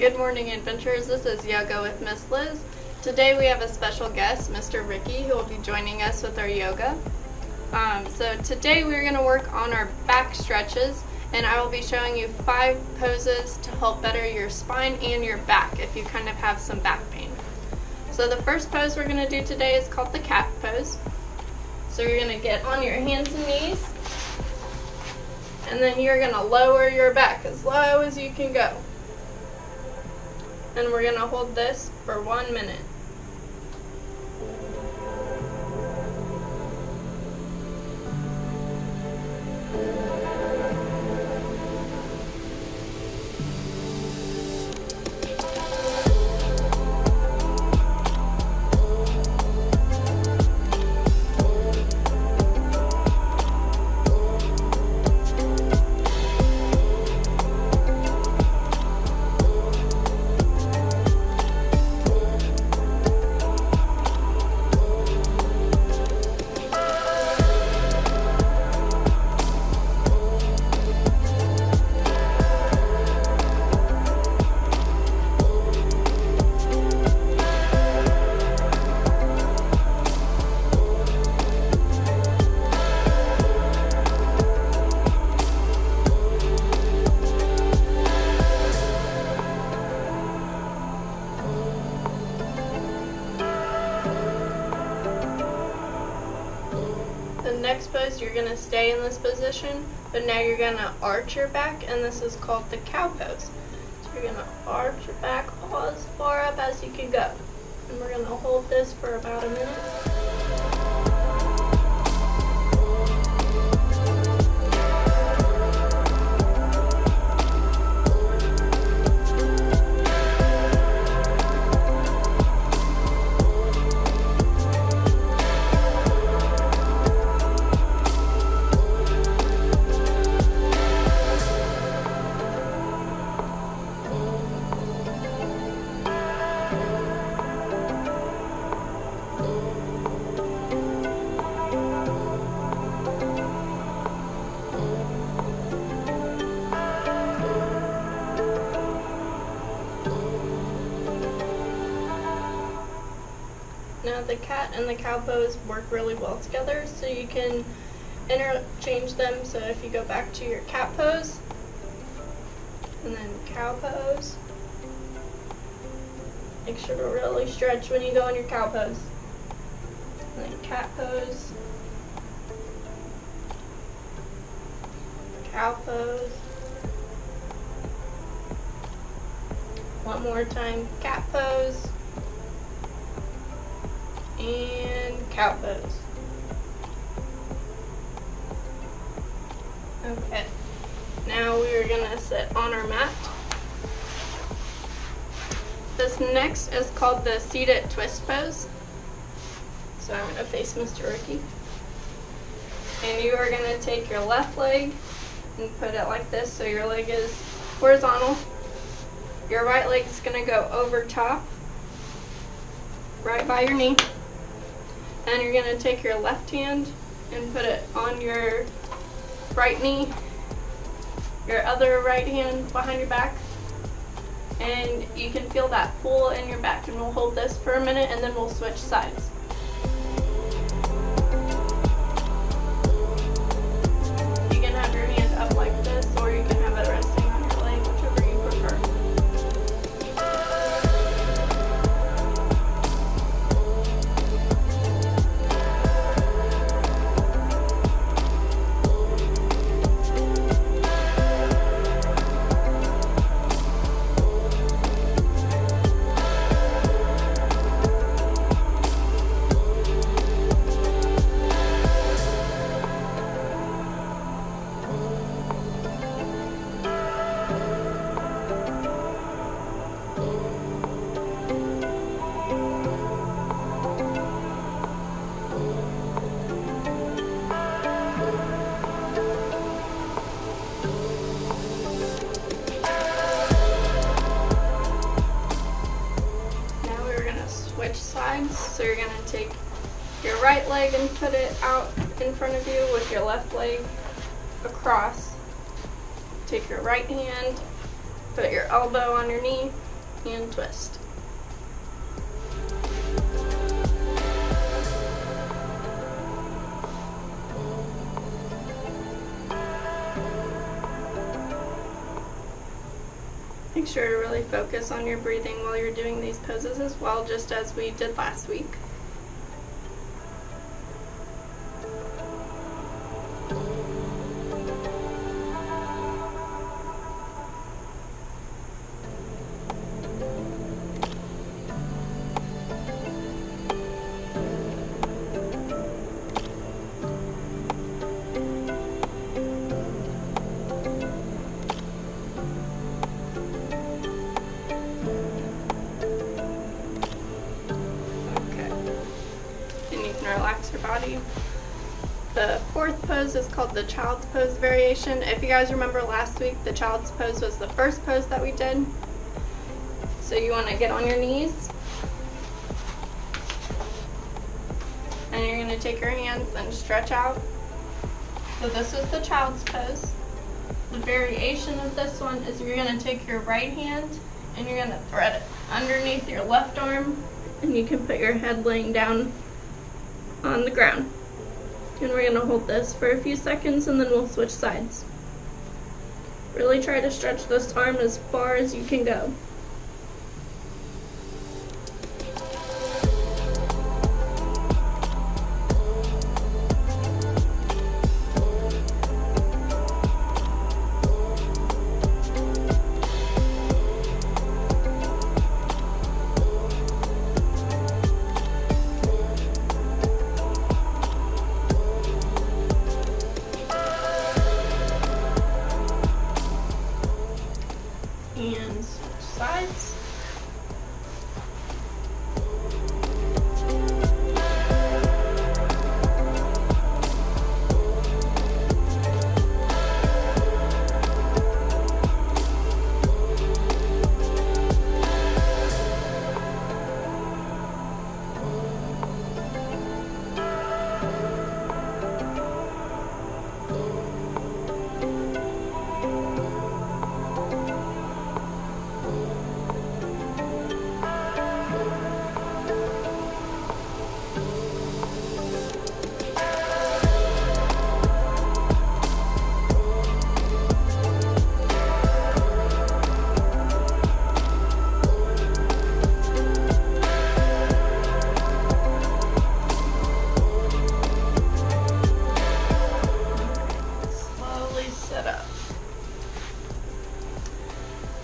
Good morning, adventurers. This is Yoga with Miss Liz. Today we have a special guest, Mr. Ricky, who will be joining us with our yoga. So today we're going to work on our back stretches, and I will be showing you 5 poses to help better your spine and your back if you kind of have some back pain. So the first pose we're going to do today is called the cat pose. So you're going to get on your hands and knees, and then you're going to lower your back as low as you can go. And we're going to hold this for 1 minute. The next pose, you're going to stay in this position, but now you're going to arch your back, and this is called the cow pose. So you're going to arch your back all as far up as you can go. And we're going to hold this for about a minute. Now the cat and the cow pose work really well together, so you can interchange them. So if you go back to your cat pose, and then cow pose, make sure to really stretch when you go in your cow pose. And then cat pose, cow pose, one more time, cat pose, and cow pose. Okay, now we are going to sit on our mat. This next is called the seated twist pose. So I'm going to face Mr. Ricky. And you are going to take your left leg and put it like this so your leg is horizontal. Your right leg is going to go over top, right by your knee. And you're going to take your left hand and put it on your right knee, your other right hand behind your back, and you can feel that pull in your back. And we'll hold this for a minute, and then we'll switch sides. You can have your hand up like this, or you can have it resting on your leg, whichever you prefer. Switch sides. So you're going to take your right leg and put it out in front of you with your left leg across. Take your right hand, put your elbow on your knee, and twist. Make sure to really focus on your breathing while you're doing these poses as well, just as we did last week. Relax your body. The fourth pose is called the child's pose variation. If you guys remember last week, the child's pose was the first pose that we did. So you want to get on your knees. And you're going to take your hands and stretch out. So this is the child's pose. The variation of this one is you're going to take your right hand and you're going to thread it underneath your left arm. And you can put your head laying down on the ground. And we're going to hold this for a few seconds and then we'll switch sides. Really try to stretch this arm as far as you can go. And switch sides.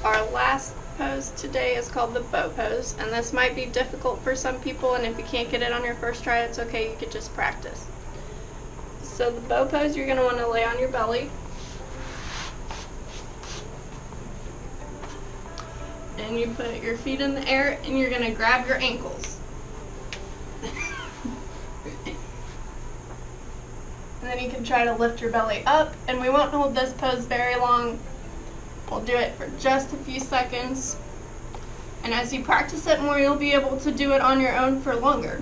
Our last pose today is called the bow pose, and this might be difficult for some people, and if you can't get it on your first try, it's okay, you could just practice. So the bow pose, you're going to want to lay on your belly. And you put your feet in the air, and you're going to grab your ankles. And then you can try to lift your belly up, and we won't hold this pose very long. We'll do it for just a few seconds. And as you practice it more, you'll be able to do it on your own for longer.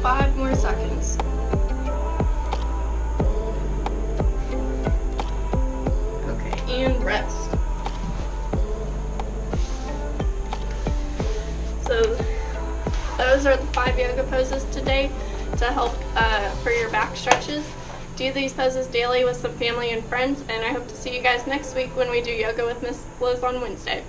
Five more seconds. Okay, and rest. So those are the 5 yoga poses today to help for your back stretches. Do these poses daily with some family and friends, and I hope to see you guys next week when we do yoga with Miss Liz on Wednesday.